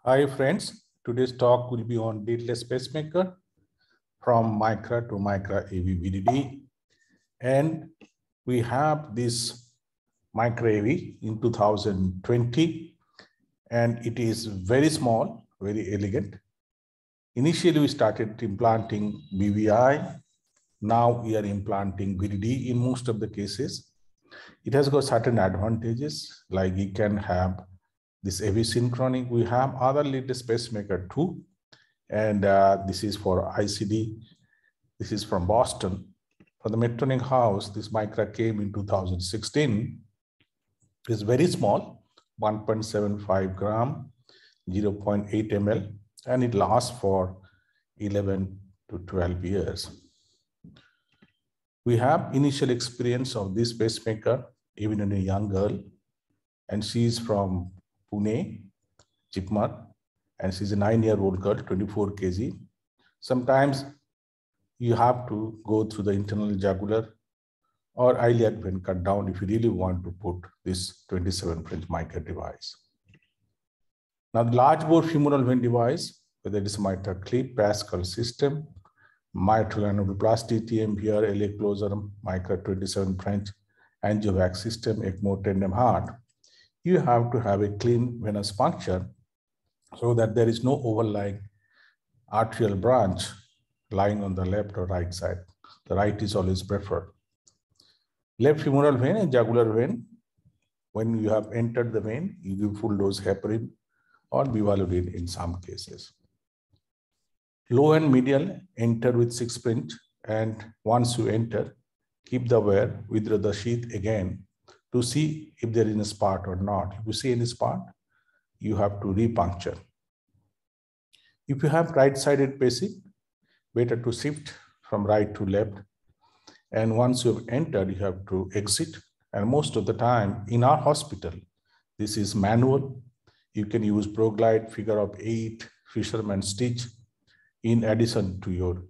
Hi friends, today's talk will be on leadless pacemaker from Micra to Micra AV-VDD. And we have this Micra AV in 2020, and it is very small, very elegant. Initially, we started implanting BVI. Now we are implanting VDD in most of the cases. It has got certain advantages, like you can have this AV synchronic. We have other leadless pacemaker too. And this is for ICD. This is from Boston. For the Medtronic house, this Micra came in 2016. It's very small, 1.75 gram, 0.8 ml, and it lasts for 11 to 12 years. We have initial experience of this pacemaker, even in a young girl, and she is from Pune, Chikmath, and she's a 9-year-old girl, 24 kg. Sometimes you have to go through the internal jugular or iliac vein cut down if you really want to put this 27 French Micra device. Now, the large bore femoral vein device, whether it is MitraClip, Pascal system, mitral annuloplasty, TMVR, LA closer, Micra 27 French, AngioVac system, ECMO, tandem heart, you have to have a clean venous puncture so that there is no overlying arterial branch lying on the left or right side. The right is always preferred. Left femoral vein and jugular vein, when you have entered the vein, you give full dose heparin or bivalirudin in some cases. Low and medial, enter with 6 French, and once you enter, keep the wire, withdraw the sheath again to see if there is a spot or not. If you see any spot, you have to repuncture. If you have right-sided pacing, better to shift from right to left. And once you've entered, you have to exit. And most of the time in our hospital, this is manual. You can use ProGlide, figure of 8, Fisherman stitch in addition to your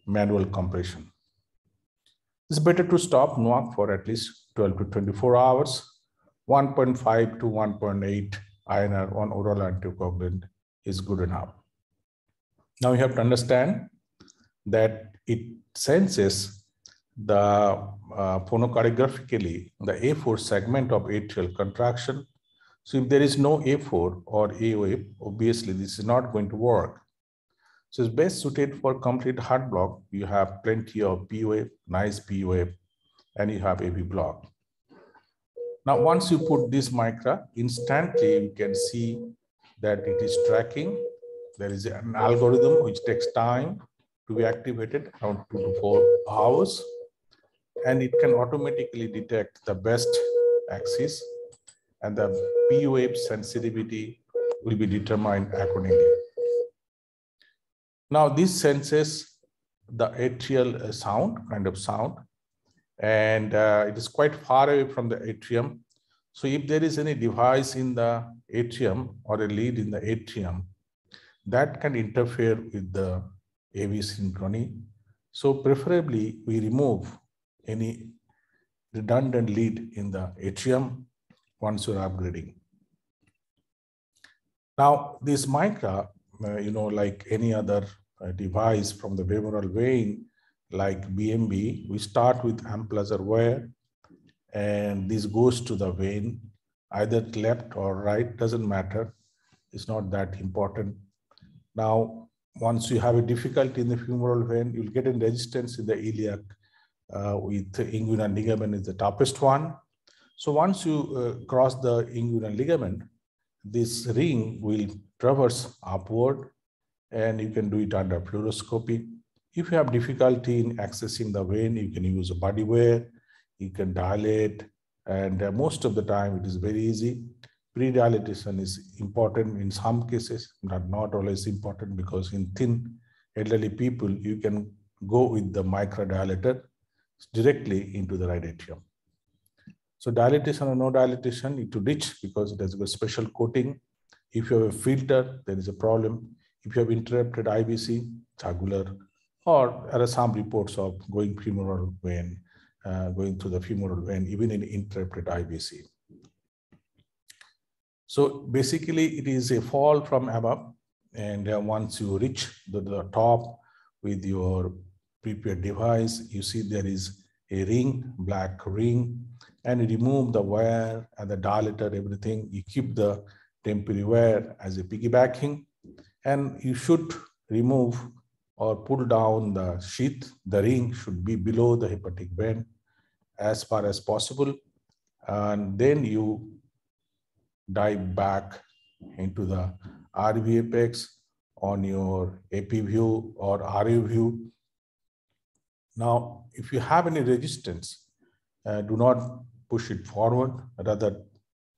manual compression. It's better to stop NOAC for at least 12 to 24 hours. 1.5 to 1.8 INR on oral anticoagulant is good enough. Now you have to understand that it senses the phonocardographically the A4 segment of atrial contraction. So if there is no A4 or A-wave, obviously this is not going to work. So it's best suited for complete heart block. You have plenty of P-wave, nice P-wave, and you have AV block. Now, once you put this Micra, instantly you can see that it is tracking. There is an algorithm which takes time to be activated, around 2 to 4 hours, and it can automatically detect the best axis, and the P-wave sensitivity will be determined accordingly. Now, this senses the atrial kind of sound, and it is quite far away from the atrium. So if there is any device in the atrium or a lead in the atrium, that can interfere with the AV synchrony. So preferably we remove any redundant lead in the atrium once you're upgrading. Now, this Micra, like any other device from the femoral vein, like BMB, we start with Amplatzer wire, and this goes to the vein, either left or right, doesn't matter. It's not that important. Now, once you have a difficulty in the femoral vein, you'll get a resistance in the iliac with the inguinal ligament is the toughest one. So once you cross the inguinal ligament, this ring will traverse upward, and you can do it under fluoroscopy. If you have difficulty in accessing the vein, you can use a body wear, you can dilate, and most of the time it is very easy. Pre-dilatation is important in some cases, but not always important, because in thin elderly people, you can go with the Micra dilator directly into the right atrium. So dilatation or no dilatation, need to ditch because it has a special coating. If you have a filter, there is a problem. If you have interrupted IVC, jugular, or there are some reports of going femoral vein, going through the femoral vein, even in interrupted IVC. So basically, it is a fall from above. And once you reach the top with your prepared device, you see there is a ring, black ring, and you remove the wire and the diameter, everything. You keep the temporary wire as a piggybacking, and you should remove or pull down the sheath. The ring should be below the hepatic vein as far as possible. And then you dive back into the RV apex on your AP view or RU view. Now, if you have any resistance, do not push it forward, rather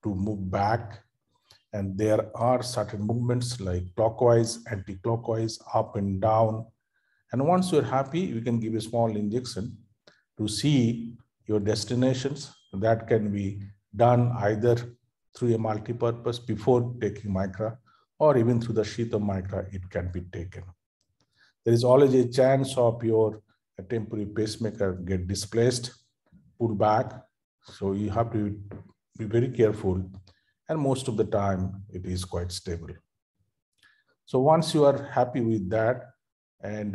to move back. And there are certain movements like clockwise, anti-clockwise, up and down. And once you're happy, you can give a small injection to see your destinations. That can be done either through a multi-purpose before taking Micra, or even through the sheath of Micra, it can be taken. There is always a chance of your temporary pacemaker get displaced, pull back. So you have to be very careful. And most of the time, it is quite stable. So once you are happy with that, and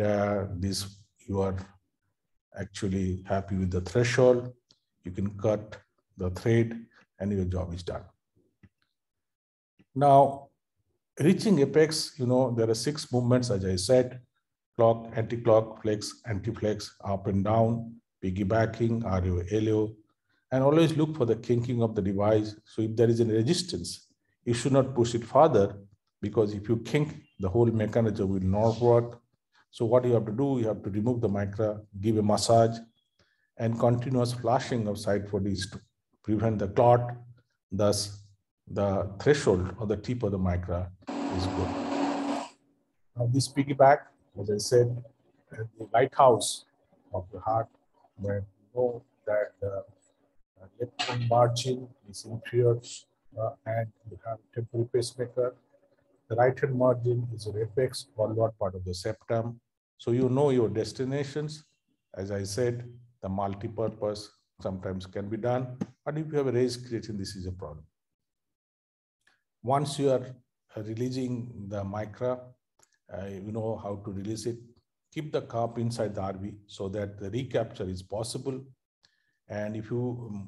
you are actually happy with the threshold, you can cut the thread and your job is done. Now, reaching apex, there are 6 movements, as I said: clock, anti-clock, flex, anti-flex, up and down, piggybacking, RO, LO, and always look for the kinking of the device. So if there is any resistance, you should not push it further, because if you kink, the whole mechanism will not work. So what you have to do, you have to remove the Micra, give a massage, and continuous flashing of side bodies to prevent the clot. Thus, the threshold or the tip of the Micra is good. Now this piggyback, as I said, the lighthouse of the heart, where you know that the left hand margin is inferior and you have temporary pacemaker. The right hand margin is your apex, valvular part of the septum. So you know your destinations. As I said, the multi-purpose sometimes can be done, but if you have a raised creatinine, this is a problem. Once you are releasing the Micra, you know how to release it. Keep the cup inside the RV so that the recapture is possible. And if you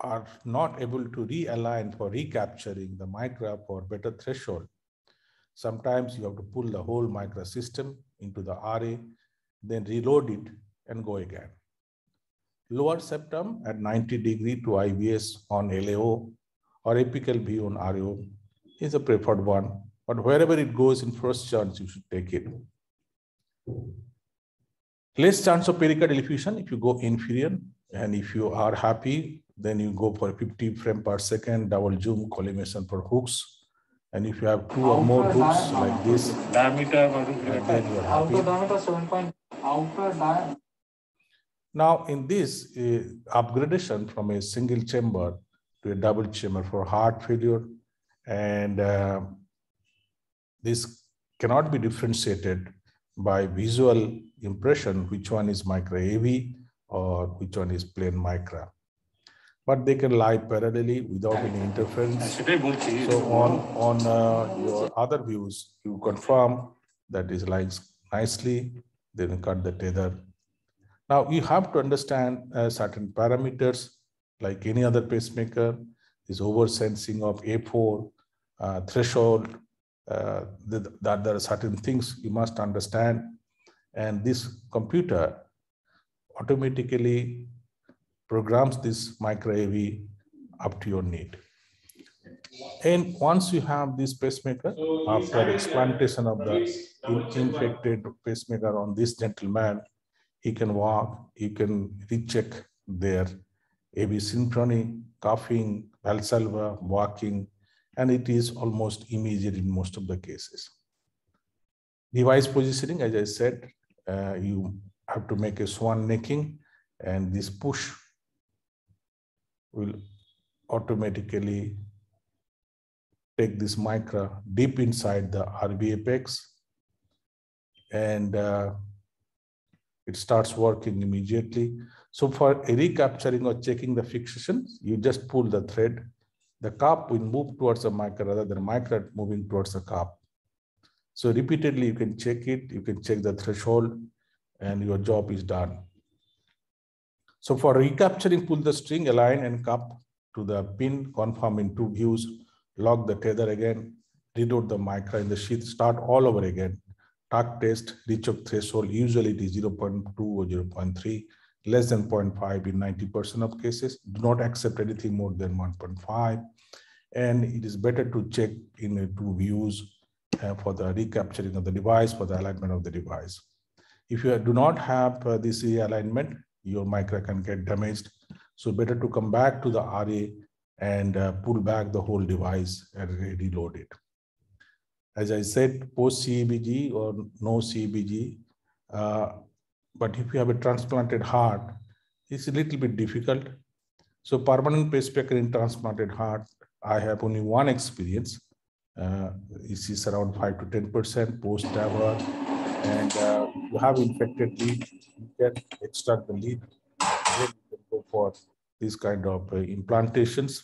are not able to realign for recapturing the Micra for better threshold, sometimes you have to pull the whole Micra system into the RA, then reload it and go again. Lower septum at 90 degree to IVS on LAO or apical view on RO is a preferred one, but wherever it goes in first chance, you should take it. Less chance of pericardial effusion if you go inferior, and if you are happy, then you go for 50 frames per second double zoom collimation for hooks. And if you have 2 or more hooks like this, then you are happy. Now, in this upgradation from a single chamber to a double chamber for heart failure, and this cannot be differentiated by visual impression, which one is Micra AV or which one is plain Micra. But they can lie parallelly without any interference. So on your other views, you confirm that is lying nicely, then cut the tether. Now you have to understand certain parameters, like any other pacemaker, is oversensing of A4, threshold, that there are certain things you must understand. And this computer automatically programs this Micra AV up to your need. And once you have this pacemaker, after explantation of the infected pacemaker on this gentleman, he can walk, you can recheck their AV synchrony, coughing, Valsalva, walking, and it is almost immediate in most of the cases. Device positioning, as I said, you have to make a swan necking, and this push will automatically take this Micra deep inside the RV apex, and it starts working immediately. So for recapturing or checking the fixation, you just pull the thread, the cup will move towards the micra rather than micra moving towards the cup. So repeatedly, you can check it, you can check the threshold, and your job is done. So for recapturing, pull the string, align and cup to the pin, confirm in 2 views, lock the tether again, reload the micra in the sheath, start all over again. Tuck test, reach of threshold, usually it is 0.2 or 0.3, less than 0.5 in 90% of cases. Do not accept anything more than 1.5. And it is better to check in 2 views for the recapturing of the device, for the alignment of the device. If you do not have this alignment, your micra can get damaged. So better to come back to the RA and pull back the whole device and reload it. As I said, post CEBG or no CEBG, but if you have a transplanted heart, it's a little bit difficult. So permanent pacemaker in transplanted heart, I have only one experience. This is around 5 to 10% post TAVR, and you have infected lead, you can extract the lead, then you can go for these kind of implantations.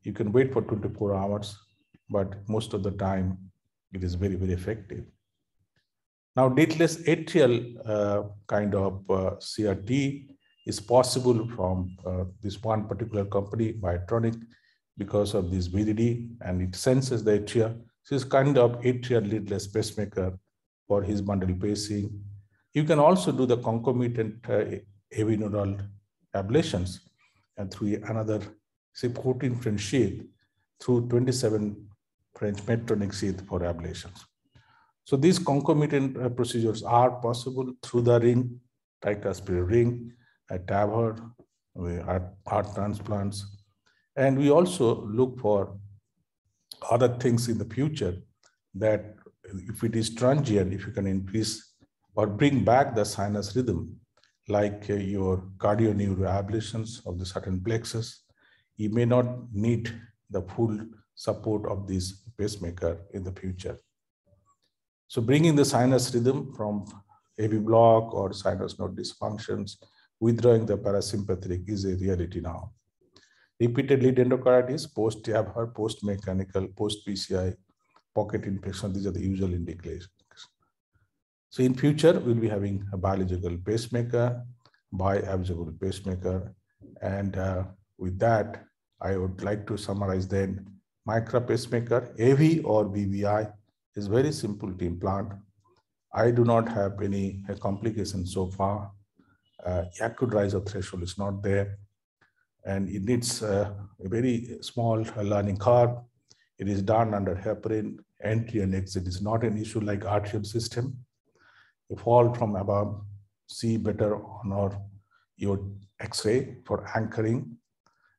You can wait for 24 hours, but most of the time it is very, very effective. Now, dateless atrial kind of CRT is possible from this one particular company, Biotronic, because of this VDD, and it senses the atria. This is kind of atrial leadless pacemaker for his bundle pacing. You can also do the concomitant AV nodal ablations and through another, say, 14 French sheath through 27 French Medtronic sheath for ablations. So these concomitant procedures are possible through the ring, tricuspid ring, a TAVR, heart transplants. And we also look for other things in the future that if it is transient, if you can increase or bring back the sinus rhythm, like your cardioneuroablations of the certain plexus, you may not need the full support of this pacemaker in the future. So bringing the sinus rhythm from AV block or sinus node dysfunctions, withdrawing the parasympathetic is a reality now. Repeated lead endocarditis, post-TAVR, post-mechanical, post-PCI, pocket infection, these are the usual indications. So in future, we'll be having a biological pacemaker, bi-absorbable pacemaker. And with that, I would like to summarize then, micra pacemaker, AV or BVI, is very simple to implant. I do not have any complications so far. Acute rise of threshold is not there. And it needs a very small learning curve. It is done under heparin. Entry and exit is not an issue like arterial system. You fall from above, see better on your X-ray for anchoring,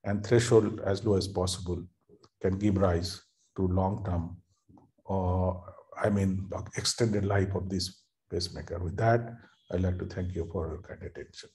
and threshold as low as possible can give rise to long-term extended life of this pacemaker. With that, I'd like to thank you for your kind attention.